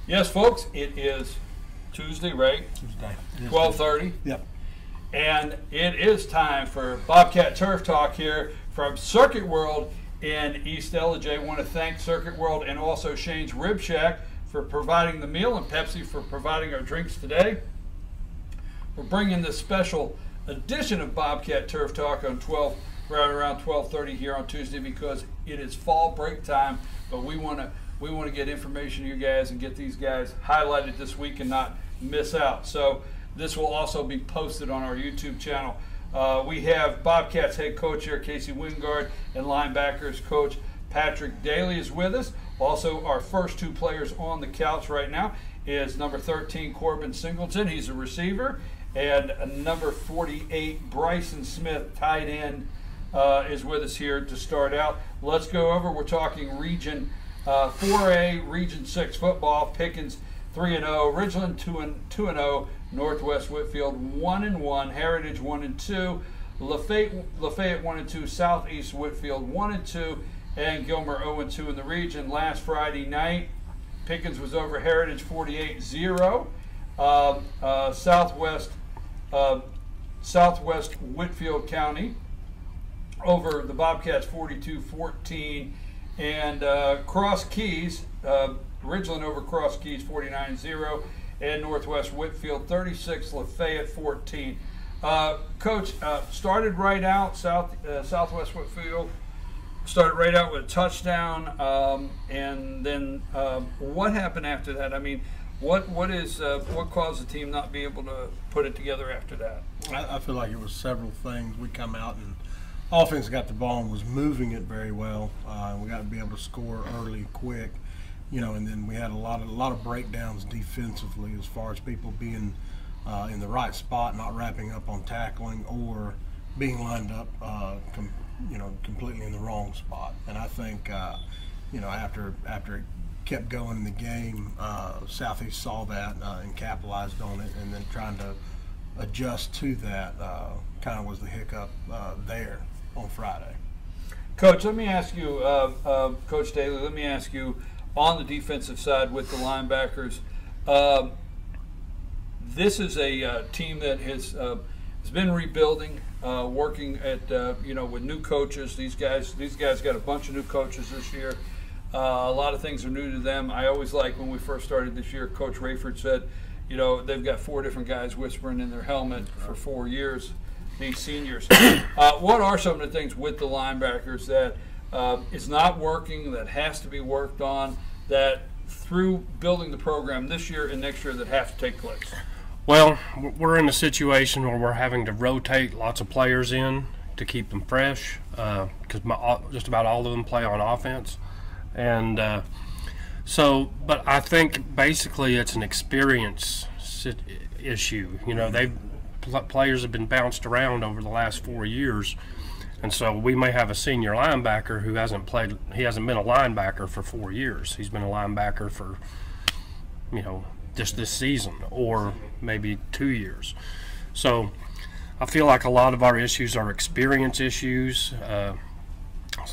Yes, folks, it is Tuesday, right? Tuesday. 12:30. Yep. And it is time for Bobcat Turf Talk here from Circuit World in East Ellijay. I want to thank Circuit World and also Shane's Rib Shack for providing the meal and Pepsi for providing our drinks today. We're bringing this special edition of Bobcat Turf Talk on around 12:30 here on Tuesday because it is fall break time, but we want to get information to you guys and get these guys highlighted this week and not miss out. So this will also be posted on our YouTube channel. We have Bobcats head coach here, Coach Wingard, and linebackers coach Patrick Daly is with us. Also, our first two players on the couch right now is number 13, Corbin Singleton. He's a receiver. And number 48, Bryson Smith, tight end, is with us here to start out. Let's go over. We're talking Region 4A, Region 6 football. Pickens 3-0, Ridgeland 2-0, Northwest Whitfield 1-1, Heritage 1-2, Lafayette 1-2, Southeast Whitfield 1-2, and Gilmer 0-2 in the region. Last Friday night, Pickens was over Heritage 48-0. Southwest Whitfield County over the Bobcats 42-14, and Cross Keys, Ridgeland over Cross Keys 49-0, and Northwest Whitfield 36, Lafayette 14. Coach, started right out, Southwest Whitfield started right out with a touchdown, and then what happened after that? I mean, what caused the team not be able to put it together after that? I feel like it was several things. We come out and offense got the ball and was moving it very well. We got to be able to score early, quick, and then we had a lot of breakdowns defensively as far as people being in the right spot, not wrapping up on tackling, or being lined up, completely in the wrong spot. And I think, after it kept going in the game, Southeast saw that and capitalized on it, and then trying to adjust to that kind of was the hiccup there on Friday. Coach, let me ask you, Coach Daly, let me ask you, on the defensive side with the linebackers, this is a team that has been rebuilding, working at with new coaches. These guys got a bunch of new coaches this year. A lot of things are new to them. I always like when we first started this year, Coach Rayford said, they've got 4 different guys whispering in their helmet for 4 years, these seniors. What are some of the things with the linebackers that is not working, that has to be worked on, that through building the program this year and next year that have to take place? Well, we're in a situation where we're having to rotate lots of players in to keep them fresh because just about all of them play on offense. And but I think basically it's an experience issue. Players have been bounced around over the last 4 years, and so we may have a senior linebacker who hasn't played. He hasn't been a linebacker for 4 years. He's been a linebacker for, just this season or maybe 2 years. So I feel like a lot of our issues are experience issues.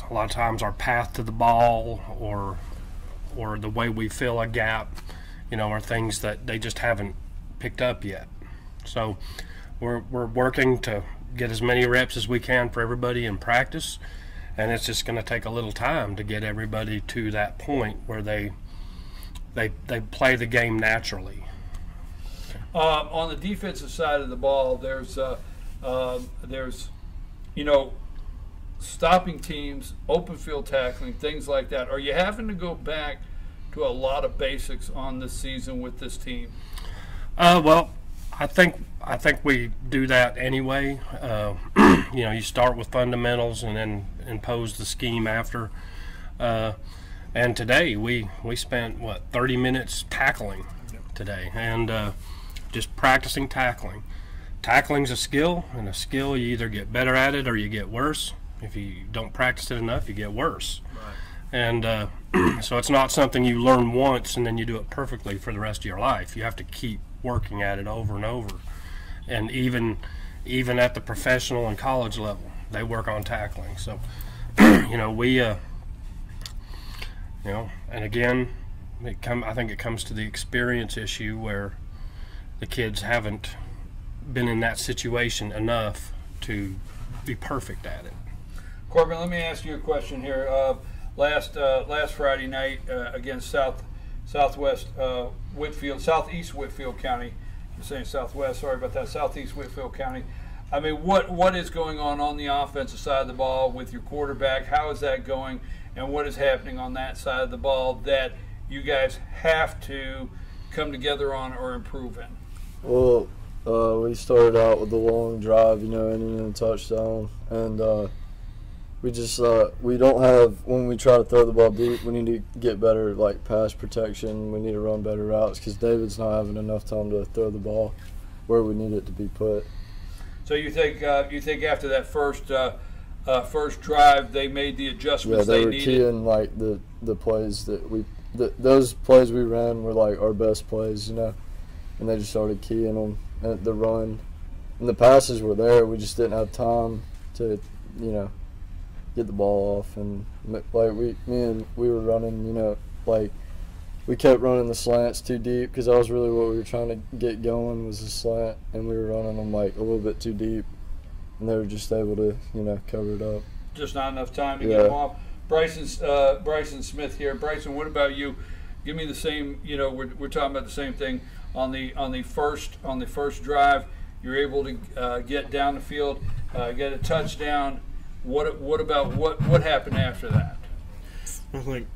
A lot of times our path to the ball or the way we fill a gap, are things that they just haven't picked up yet. So we're working to get as many reps as we can for everybody in practice, and it's just going to take a little time to get everybody to that point where they play the game naturally. On the defensive side of the ball, there's stopping teams, open field tackling, things like that. Are you having to go back to a lot of basics on this season with this team? Well, I think we do that anyway. You start with fundamentals and then impose the scheme after. And today we spent 30 minutes tackling today, and just practicing tackling. Tackling's a skill, and a skill you either get better at it or you get worse. If you don't practice it enough, you get worse. Right. And so it's not something you learn once and then you do it perfectly for the rest of your life. You have to keep working at it over and over. And even at the professional and college level, they work on tackling. So, and again, I think it comes to the experience issue where the kids haven't been in that situation enough to be perfect at it. Corbin, let me ask you a question here. Last Friday night against Southeast Whitfield County. I'm saying Southwest. Sorry about that. Southeast Whitfield County. I mean, what is going on the offensive side of the ball with your quarterback? How is that going, and what is happening on that side of the ball that you guys have to come together on or improve in? Well, we started out with a long drive, ending in a touchdown, and we just we don't have, when we try to throw the ball deep, we need to get better like pass protection. We need to run better routes because David's not having enough time to throw the ball where we need it to be put. So you think after that first drive they made the adjustments they needed? Yeah, they were keying like the plays that those plays we ran were like our best plays, and they just started keying them at the run, and the passes were there. We just didn't have time to get the ball off, and like we were running, like we kept running the slants too deep because that was really what we were trying to get going was the slant, and we were running them like a little bit too deep, and they were just able to cover it up. Just not enough time to get them off. Bryson Smith here. Bryson, what about you? Give me the same. We're talking about the same thing on the first drive. You're able to get down the field, get a touchdown. What about what happened after that? I think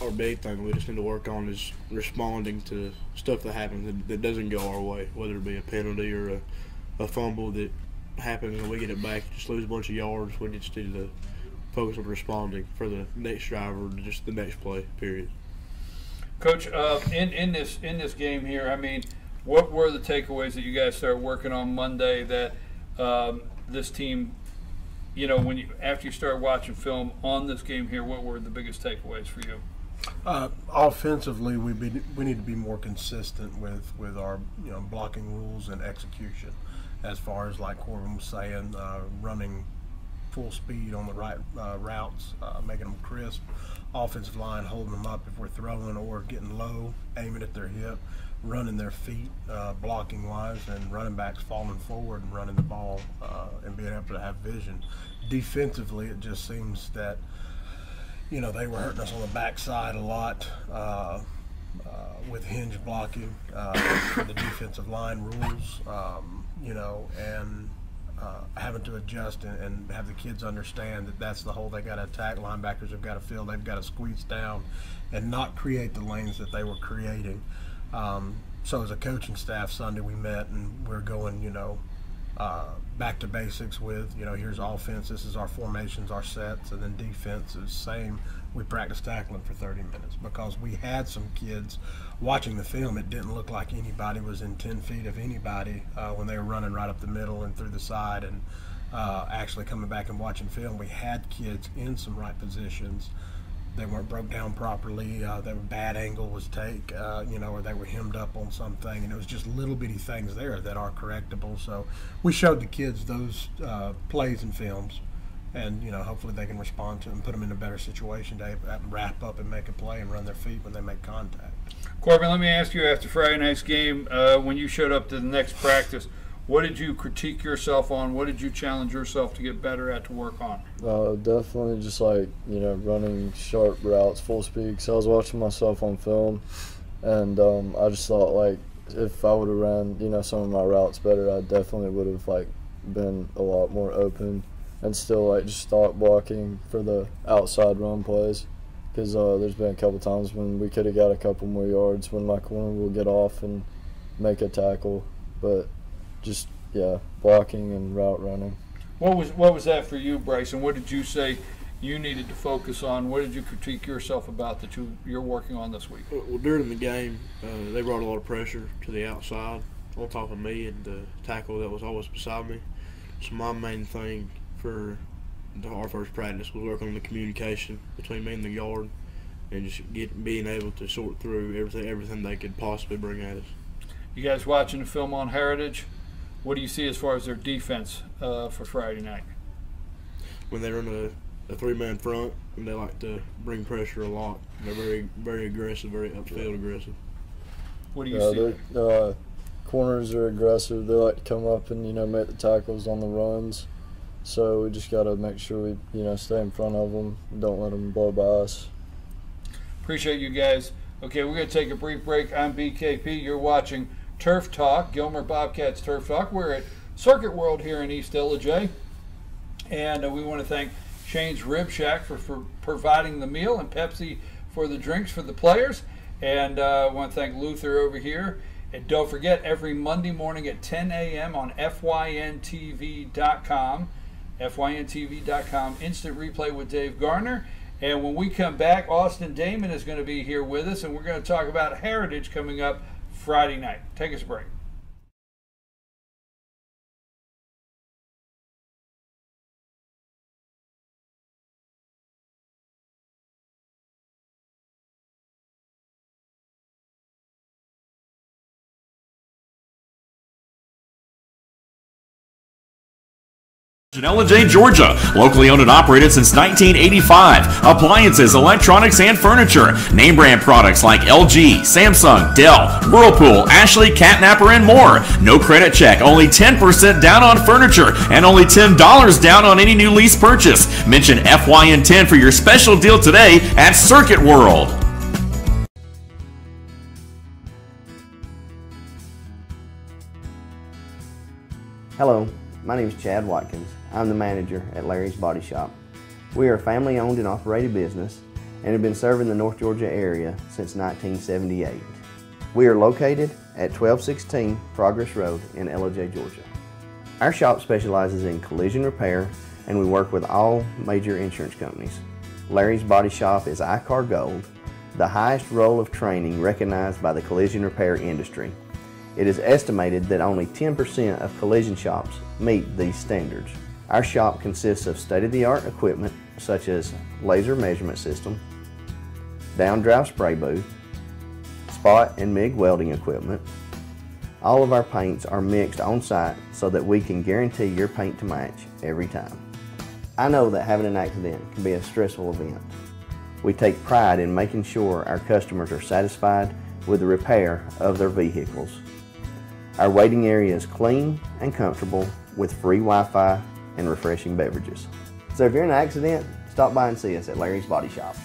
our big thing we just need to work on is responding to stuff that happens that doesn't go our way, whether it be a penalty or a fumble that happens and we get it back, just lose a bunch of yards. We just need to focus on responding for the next drive or just the next play, period. Coach, in this game here, I mean, what were the takeaways that you guys started working on Monday that this team, after you started watching film on this game here, what were the biggest takeaways for you? Offensively, we need to be more consistent with our blocking rules and execution, as far as like Corbin was saying, running full speed on the right routes, making them crisp. Offensive line holding them up if we're throwing or getting low, aiming at their hip, running their feet, blocking wise, and running backs falling forward and running the ball and being able to have vision. Defensively, it just seems that they were hurting us on the backside a lot with hinge blocking, the defensive line rules, and having to adjust and have the kids understand that that's the hole they got to attack. Linebackers have got to fill. They've got to squeeze down and not create the lanes that they were creating. So as a coaching staff, Sunday we met and we're going, back to basics with, here's offense, this is our formations, our sets, and then defense is same. We practiced tackling for 30 minutes because we had some kids watching the film. It didn't look like anybody was in 10 feet of anybody when they were running right up the middle and through the side, and actually coming back and watching film, we had kids in some right positions. They weren't broke down properly. They were bad angle was take, or they were hemmed up on something, and it was just little bitty things there that are correctable. So we showed the kids those plays and films, and hopefully they can respond to them, put them in a better situation to wrap up and make a play and run their feet when they make contact. Corbin, let me ask you, after Friday night's game, when you showed up to the next practice, what did you critique yourself on? What did you challenge yourself to get better at, to work on? Definitely just running sharp routes full speed. Because I was watching myself on film, and I just thought if I would have ran some of my routes better, I definitely would have been a lot more open, and still just start blocking for the outside run plays. Because there's been a couple times when we could have got a couple more yards when my corner will get off and make a tackle, but just blocking and route running. What was that for you, Bryson? What did you say you needed to focus on? What did you critique yourself about that you're working on this week? Well, during the game, they brought a lot of pressure to the outside on top of me and the tackle that was always beside me. So my main thing for our first practice was working on the communication between me and the guard, and just being able to sort through everything they could possibly bring at us. You guys watching the film on Heritage? What do you see as far as their defense for Friday night? When they run a three-man front, and they like to bring pressure a lot. They're very, very aggressive, very upfield aggressive. What do you see? Corners are aggressive. They like to come up and make the tackles on the runs. So we just got to make sure we stay in front of them. Don't let them blow by us. Appreciate you guys. Okay, we're going to take a brief break. I'm BKP. You're watching Turf Talk, Gilmer Bobcats Turf Talk. We're at Circuit World here in East Ellijay, and we want to thank Shane's Rib Shack for providing the meal and Pepsi for the drinks for the players. And I want to thank Luther over here. And don't forget, every Monday morning at 10 a.m. on FYNTV.com, FYNTV.com, instant replay with Dave Garner. And when we come back, Austin Damon is going to be here with us, and we're going to talk about Heritage coming up Friday night. Take us a break. In Ellijay, Georgia, locally owned and operated since 1985. Appliances, electronics, and furniture. Name brand products like LG, Samsung, Dell, Whirlpool, Ashley, Catnapper, and more. No credit check, only 10% down on furniture, and only $10 down on any new lease purchase. Mention FYN10 for your special deal today at Circuit World. Hello, my name is Chad Watkins. I'm the manager at Larry's Body Shop. We are a family-owned and operated business and have been serving the North Georgia area since 1978. We are located at 1216 Progress Road in Ellijay, Georgia. Our shop specializes in collision repair, and we work with all major insurance companies. Larry's Body Shop is ICAR Gold, the highest role of training recognized by the collision repair industry. It is estimated that only 10% of collision shops meet these standards. Our shop consists of state-of-the-art equipment such as laser measurement system, down-drive spray booth, spot and MIG welding equipment. All of our paints are mixed on-site so that we can guarantee your paint to match every time. I know that having an accident can be a stressful event. We take pride in making sure our customers are satisfied with the repair of their vehicles. Our waiting area is clean and comfortable with free Wi-Fi and refreshing beverages. So if you're in an accident, stop by and see us at Larry's Body Shop.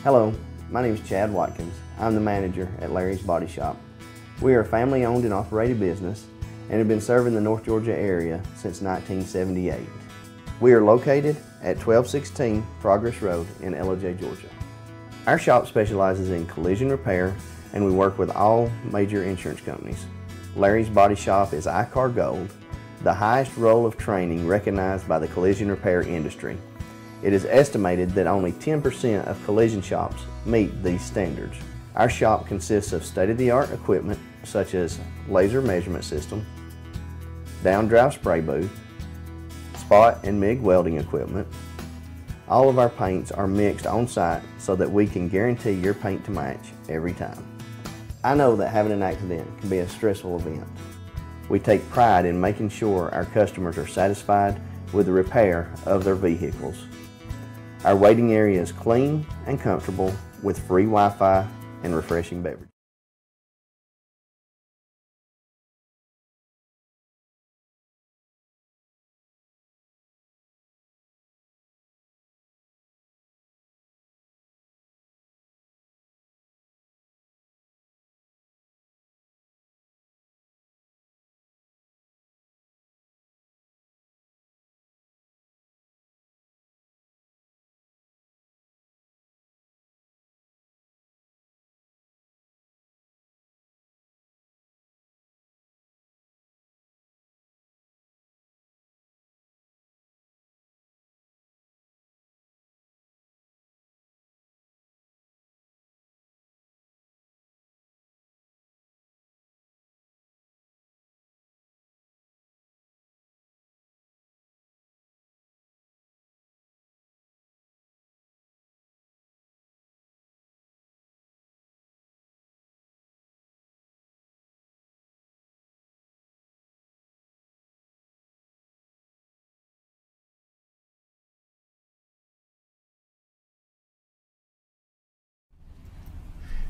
Hello, my name is Chad Watkins. I'm the manager at Larry's Body Shop. We are a family-owned and operated business and have been serving the North Georgia area since 1978. We are located at 1216 Progress Road in Ellijay, Georgia. Our shop specializes in collision repair, and we work with all major insurance companies. Larry's Body Shop is ICAR Gold, the highest role of training recognized by the collision repair industry. It is estimated that only 10% of collision shops meet these standards. Our shop consists of state-of-the-art equipment such as laser measurement system, down-drive spray booth, spot and MIG welding equipment. All of our paints are mixed on-site so that we can guarantee your paint to match every time. I know that having an accident can be a stressful event. We take pride in making sure our customers are satisfied with the repair of their vehicles. Our waiting area is clean and comfortable with free Wi-Fi and refreshing beverages.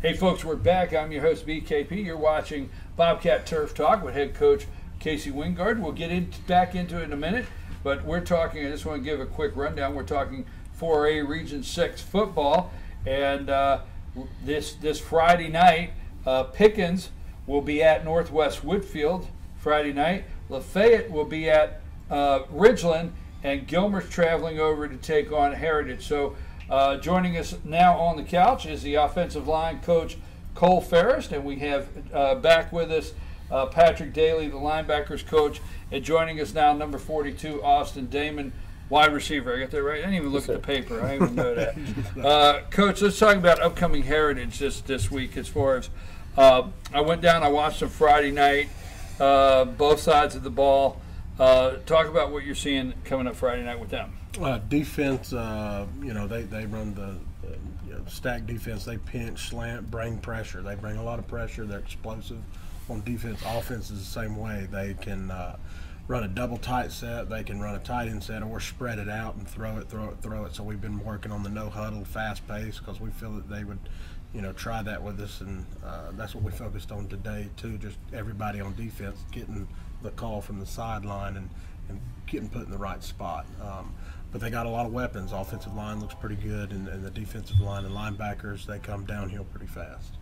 Hey folks, we're back. I'm your host BKP. You're watching Bobcat Turf Talk with head coach Casey Wingard. We'll get back into it in a minute, but we're talking, I just want to give a quick rundown. We're talking 4A Region 6 football, and this Friday night, Pickens will be at Northwest Woodfield Friday night. Lafayette will be at Ridgeland, and Gilmer's traveling over to take on Heritage. So joining us now on the couch is the offensive line coach Cole Ferris, and we have back with us Patrick Daly, the linebackers coach, and joining us now number 42, Austin Damon, wide receiver. I got that right? I didn't even look at the paper. I didn't even know that. Coach, let's talk about upcoming Heritage this week. As far as I went down, I watched them Friday night, both sides of the ball. Talk about what you're seeing coming up Friday night with them. Defense, they run the stack defense. They pinch, slant, bring pressure. They bring a lot of pressure. They're explosive on defense. Offense is the same way. They can run a double tight set. They can run a tight end set or spread it out and throw it. So we've been working on the no huddle, fast pace, because we feel that they would, try that with us, and that's what we focused on today too. Just everybody on defense getting the call from the sideline and getting put in the right spot. But they got a lot of weapons. Offensive line looks pretty good, and the defensive line and linebackers, they come downhill pretty fast.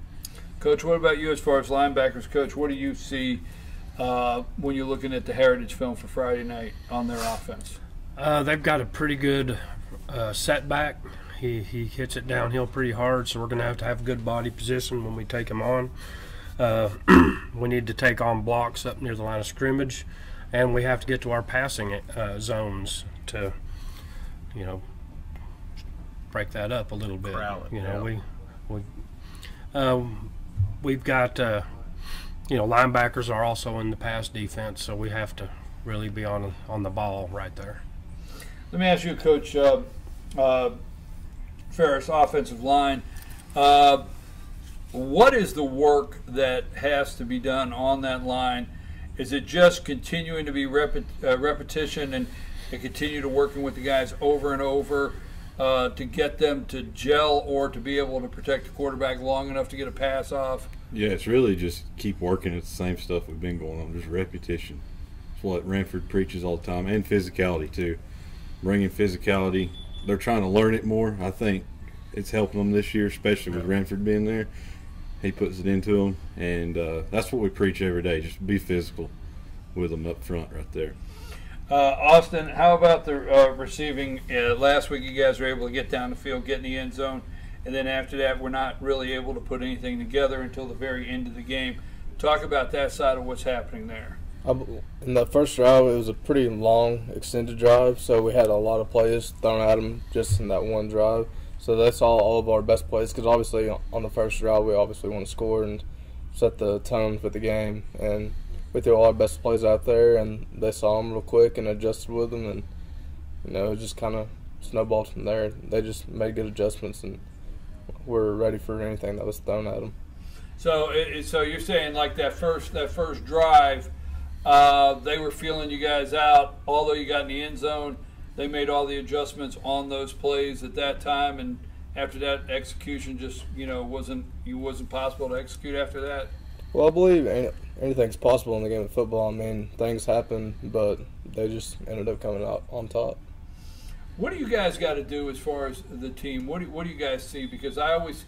Coach, what about you as far as linebackers? Coach, what do you see when you're looking at the Heritage film for Friday night on their offense? They've got a pretty good setback. He hits it downhill pretty hard, so we're going to have good body position when we take him on. We need to take on blocks up near the line of scrimmage, and we have to get to our passing zones to, break that up a little bit. We've got, linebackers are also in the pass defense, so we have to really be on the ball right there. Let me ask you, Coach Ferris, offensive line. What is the work that has to be done on that line? Is it just continuing to be repetition and continue to working with the guys over and over to get them to gel or to be able to protect the quarterback long enough to get a pass off? Yeah, it's really just keep working at the same stuff we've been going on, just repetition. It's what Ranford preaches all the time, and physicality too. Bringing physicality. They're trying to learn it more. I think it's helping them this year, especially with Ranford being there. He puts it into them, and that's what we preach every day, just be physical with them up front right there. Austin, how about the receiving? Last week you guys were able to get down the field, get in the end zone, and then after that we're not really able to put anything together until the very end of the game. Talk about that side of what's happening there. In the first drive, it was a pretty long, extended drive, so we had a lot of plays thrown at them just in that one drive. So that's all of our best plays, because obviously on the first drive we obviously want to score and set the tone for the game. And we threw all our best plays out there, and they saw them real quick and adjusted with them, and it just kind of snowballed from there. They just made good adjustments, and we're ready for anything that was thrown at them. So you're saying like that first drive, they were feeling you guys out, although you got in the end zone. They made all the adjustments on those plays at that time, and after that, execution just wasn't possible to execute after that. Well, I believe anything's possible in the game of football. I mean, things happen, but they just ended up coming out on top. What do you guys got to do as far as the team? What do you guys see? Because I always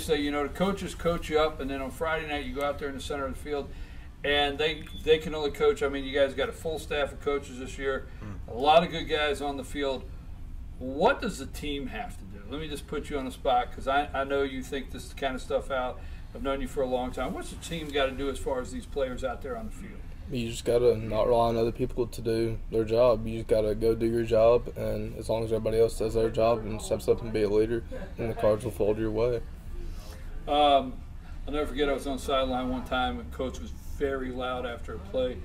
say, the coaches coach you up, and then on Friday night you go out there in the center of the field, and they can only coach. I mean, you guys got a full staff of coaches this year, a lot of good guys on the field. What does the team have to do? Let me just put you on the spot, because I know you think this kind of stuff out. I've known you for a long time. What's the team got to do as far as these players out there on the field? You just got to not rely on other people to do their job. You just got to go do your job, and as long as everybody else does their job and steps up and be a leader, then the cards will fold your way. I'll never forget, I was on the sideline one time, and Coach was very loud after a play,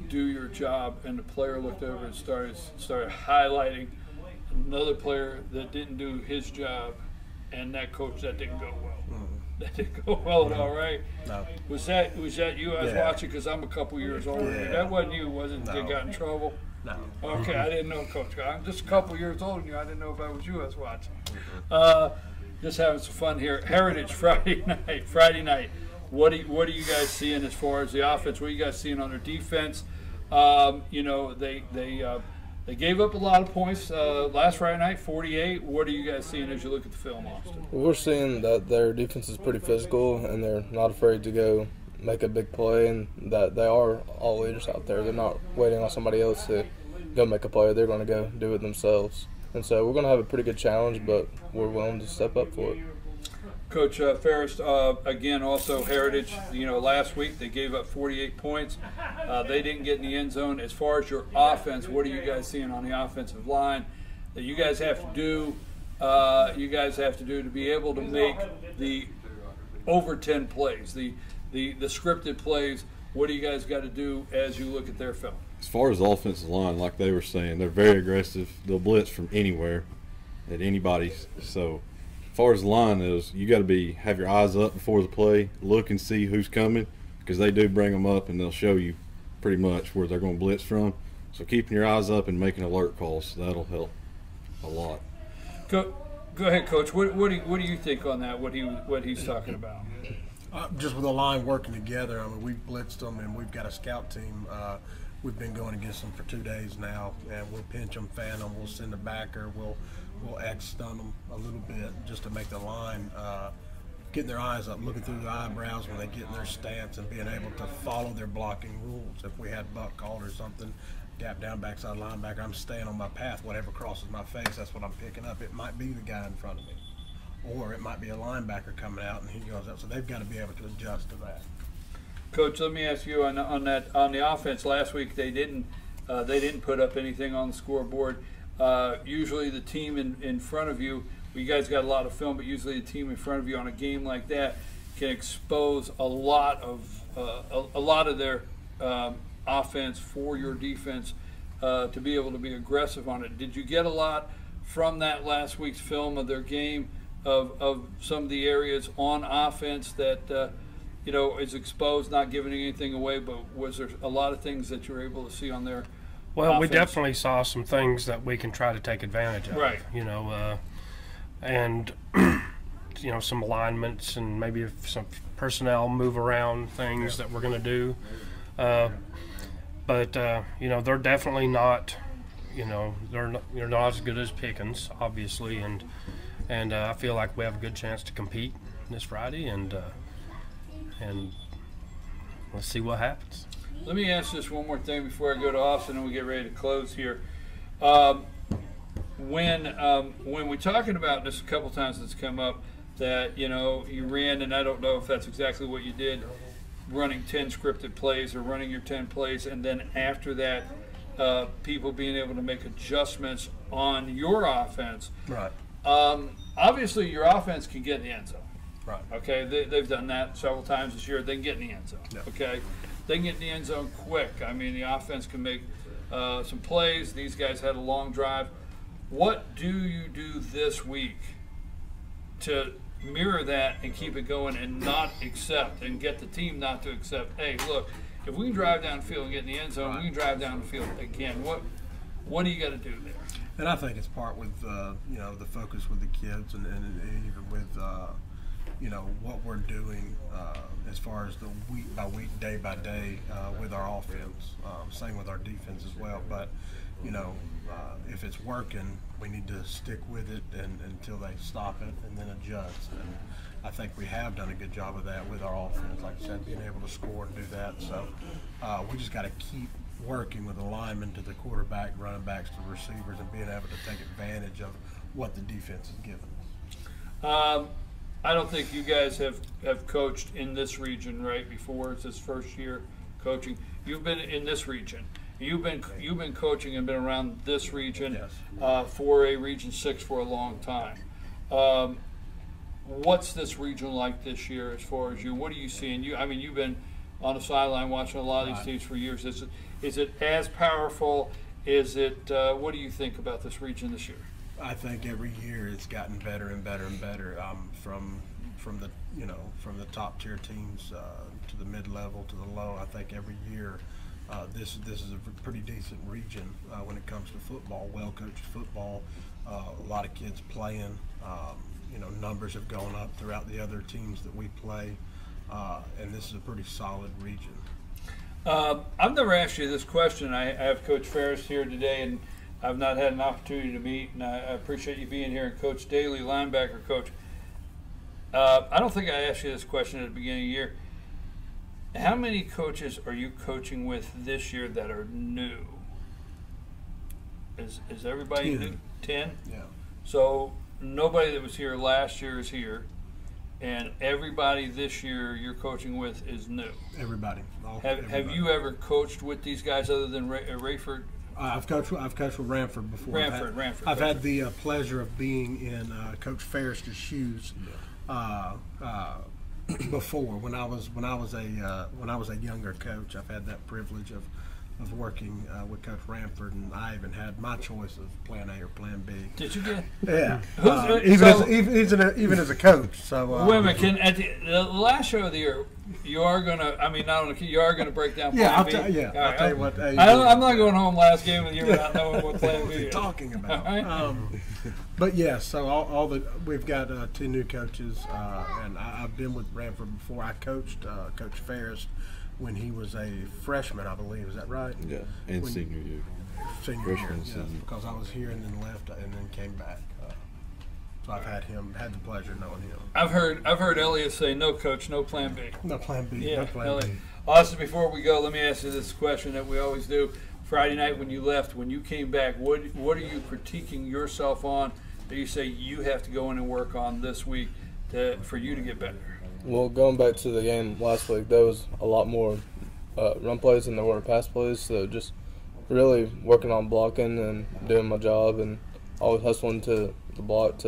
do your job, and the player looked over and started highlighting another player that didn't do his job, and that coach, that didn't go well. That didn't go well at all, right? No. Was that you I was watching, because I'm a couple years older. Yeah. That wasn't you, was it? No. That got in trouble? No. Okay, I didn't know, Coach. I'm just a couple years older than you. I didn't know if that was you I was watching. just having some fun here. Heritage Friday night. What are you guys seeing as far as the offense? What are you guys seeing on their defense? You know, they gave up a lot of points last Friday night, 48. What are you guys seeing as you look at the film, Austin? We're seeing that their defense is pretty physical, and they're not afraid to go make a big play, and that they are all leaders out there. They're not waiting on somebody else to go make a play. They're going to go do it themselves. And so we're going to have a pretty good challenge, but we're willing to step up for it. Coach Ferris, again, also Heritage, you know, last week they gave up 48 points. They didn't get in the end zone. As far as your offense, what are you guys seeing on the offensive line that you guys have to do to be able to make the over 10 plays, the scripted plays? What do you guys got to do as you look at their film? As far as the offensive line, like they were saying, they're very aggressive. They'll blitz from anywhere at anybody. So as far as the line is, you got to have your eyes up before the play, look and see who's coming, because they do bring them up and they'll show you pretty much where they're going to blitz from. So keeping your eyes up and making alert calls, that'll help a lot. Go ahead, Coach. What do you think on that? What he's talking about? Just with the line working together, I mean, we've blitzed them, and we've got a scout team. We've been going against them for 2 days now, and we'll pinch them, fan them, we'll send a backer, we'll X-stun them a little bit just to make the line getting their eyes up, looking through their eyebrows when they get in their stance, and being able to follow their blocking rules. If we had buck called or something, gap down, backside linebacker, I'm staying on my path. Whatever crosses my face, that's what I'm picking up. It might be the guy in front of me, or it might be a linebacker coming out and he goes up. So they've got to be able to adjust to that. Coach, let me ask you on the offense. Last week they didn't put up anything on the scoreboard. Usually the team in front of you, you guys got a lot of film, but usually the team in front of you on a game like that can expose a lot of their offense for your defense to be able to be aggressive on it. Did you get a lot from that last week's film of their game of some of the areas on offense that is exposed, not giving anything away, but was there a lot of things that you were able to see on their Well, offense? we definitely saw some things that we can try to take advantage of. Right. And some alignments and maybe if some personnel move around things that we're going to do. But they're definitely not, they're not as good as Pickens, obviously, and I feel like we have a good chance to compete this Friday, and let's see what happens. Let me ask this one more thing before I go to Austin and we get ready to close here. When we're talking about this, a couple times it's come up that you ran, and I don't know if that's exactly what you did, running 10 scripted plays or running your 10 plays, and then after that, people being able to make adjustments on your offense. Right. Obviously, your offense can get in the end zone. Right. Okay, they've done that several times this year. They can get in the end zone. Yeah. Okay, they can get in the end zone quick. I mean, the offense can make some plays. These guys had a long drive. What do you do this week to mirror that and keep it going and not accept and get the team not to accept? Hey, look, if we can drive down the field and get in the end zone, we can drive down the field again. What do you got to do there? And I think it's part with the focus with the kids and even with what we're doing as far as the week by week, day by day with our offense. Same with our defense as well. But if it's working, we need to stick with it until they stop it and then adjust. And I think we have done a good job of that with our offense. Like I said, being able to score and do that. So we just got to keep working with the linemen to the quarterback, running backs to the receivers, and being able to take advantage of what the defense is giving us. I don't think you guys have coached in this region, right, before. It's this first year coaching. You've been in this region. You've been coaching and been around this region for a Region 6 for a long time. What's this region like this year as far as you? What are you seeing? You've been on the sideline watching a lot of these teams for years. Is it as powerful? Is it? What do you think about this region this year? I think every year it's gotten better and better and better. From the top tier teams to the mid level to the low. I think every year this is a pretty decent region when it comes to football, well-coached football, a lot of kids playing. Numbers have gone up throughout the other teams that we play, and this is a pretty solid region. I've never asked you this question. I have Coach Ferris here today, and I've not had an opportunity to meet, and I appreciate you being here. And Coach Daly, linebacker coach. I don't think I asked you this question at the beginning of the year. How many coaches are you coaching with this year that are new? Is everybody 10. new? 10? Yeah. So nobody that was here last year is here, and everybody this year you're coaching with is new. Everybody. Have you ever coached with these guys other than Rayford? I've coached with Ramford before. Ramford. I've had the pleasure of being in Coach Ferris's shoes before when I was a younger coach. I've had that privilege of working with Coach Ramford, and I even had my choice of Plan A or Plan B. Did you get? Yeah, even as a coach. So wait a minute, at the last show of the year, you are gonna. I mean, not on the, you are gonna break down Plan I'll B. I'll tell you what. I'm not going home last game of the year without knowing what Plan B is. Talking about. Right? But yeah, so we've got 2 new coaches, and I've been with Ramford before. I coached Coach Ferris when he was a freshman, I believe. Is that right? Yeah, and senior year. Senior Freshman, year, yes, senior. because I was here and then left and then came back. So I've had the pleasure of knowing him. I've heard Elliot say, "No coach, no Plan B." No Plan B. Yeah, no Plan Elliot. B. Austin, before we go, let me ask you this question that we always do. Friday night when you left, when you came back, what are you critiquing yourself on that you say you have to go in and work on this week for you to get better? Well, going back to the game last week, there was a lot more run plays than there were pass plays. So just really working on blocking and doing my job, and always hustling to the block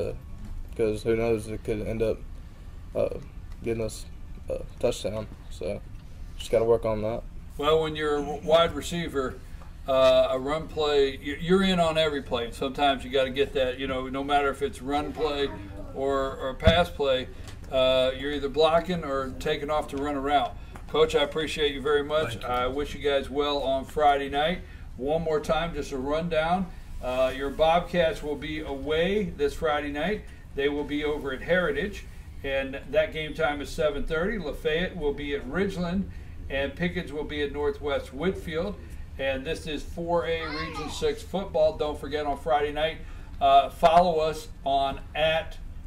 because who knows, it could end up getting us a touchdown. So just got to work on that. Well, when you're a wide receiver, a run play, you're in on every play. Sometimes you got to get that, no matter if it's run play or pass play, you're either blocking or taking off to run a route. Coach, I appreciate you very much. I wish you guys well on Friday night. One more time, just a rundown. Your Bobcats will be away this Friday night. They will be over at Heritage, and that game time is 7:30. Lafayette will be at Ridgeland, and Pickens will be at Northwest Whitfield. And this is 4A Region 6 football. Don't forget on Friday night, follow us on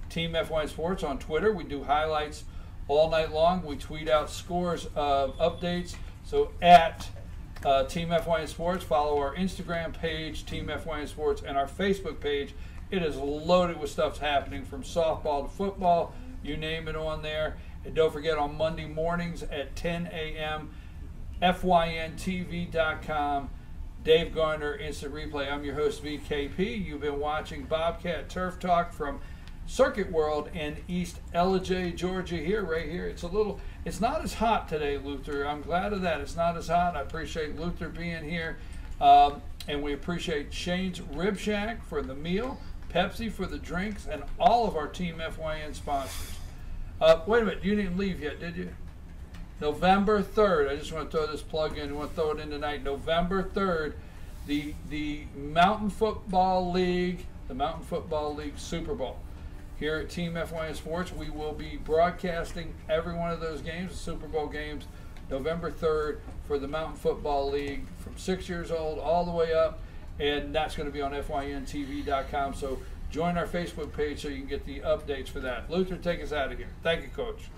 @Team FYN Sports on Twitter. We do highlights all night long. We tweet out scores of updates. So Team FYN Sports, follow our Instagram page, Team FYN Sports, and our Facebook page. It is loaded with stuff happening from softball to football, you name it on there. And don't forget on Monday mornings at 10 a.m., FYNTV.com, Dave Garner, Instant Replay. I'm your host, VKP. You've been watching Bobcat Turf Talk from Circuit World in East Ellijay, Georgia here, right here. It's not as hot today, Luther. I'm glad of that. It's not as hot. I appreciate Luther being here. And we appreciate Shane's Rib Shack for the meal, Pepsi for the drinks, and all of our Team FYN sponsors. Wait a minute. You didn't leave yet, did you? November 3rd. I just want to throw this plug in. I want to throw it in tonight. November 3rd, the Mountain Football League Super Bowl. Here at Team FYN Sports, we will be broadcasting every one of those games, the Super Bowl games, November 3rd for the Mountain Football League from 6 years old all the way up, and that's going to be on FYNTV.com. So join our Facebook page so you can get the updates for that. Luther, take us out of here. Thank you, Coach.